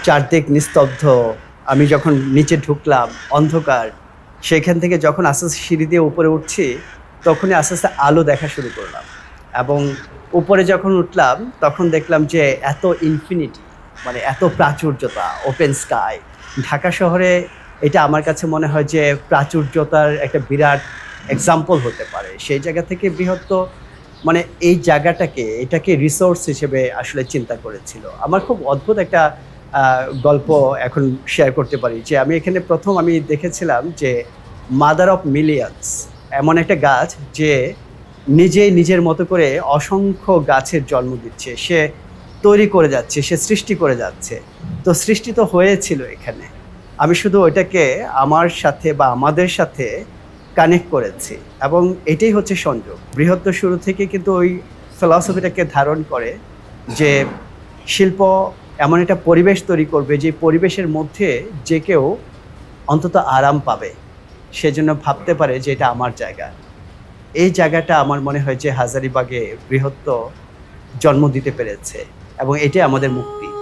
চারদিক নিস্তব্ধ। আমি যখন নিচে ঢুকলাম, অন্ধকার। সেখান থেকে যখন আস্তে, আস্তে সিঁড়ি দিয়ে উপরে উঠছি, তখনই আস্তে, আস্তে আলো দেখা শুরু করলাম। এবং উপরে যখন উঠলাম, তখন দেখলাম যে এত ইনফিনিটি, মানে এত প্রাচুর্যতা, ওপেন স্কাই। ঢাকা শহরে এটা আমার কাছে মনে হয় যে প্রাচুর্যতার একটা বিরাট এক্সাম্পল হতে পারে। সেই জায়গা থেকে বৃহত্ত মানে এই জায়গাটাকে, এটাকে রিসোর্স হিসেবে আসলে চিন্তা করেছিল। আমার খুব অদ্ভুত একটা আ গল্প এখন শেয়ার করতে পারি যে আমি এখানে ১ম আমি দেখেছিলাম যে মাদার অফ মিলিয়নস এমন একটা গাছ যে নিজেই নিজের মতো করে অসংখ্য গাছের জন্ম দিচ্ছে। সে তৈরি করে যাচ্ছে, সে সৃষ্টি করে যাচ্ছে। তো সৃষ্টি তো হয়েছিল এখানে। আমি শুধু ওইটাকে আমার সাথে বা আমাদের সাথে কানেক্ট করেছি এবং এটাই হচ্ছে সংযোগ। বৃহত্তর শুরু থেকে কিন্তু ওই ফিলসফিটাকে ধারণ করে যে শিল্প এমন একটা পরিবেশ তৈরি করবে যে পরিবেশের মধ্যে যে কেউ অন্তত আরাম পাবে। সেজন্য ভাবতে পারে যে এটা আমার জায়গা। এই জায়গাটা আমার মনে হয় যে হাজারীবাগে বৃহত্ত জন্ম দিতে পেরেছে এবং এটাই আমাদের মুক্তি।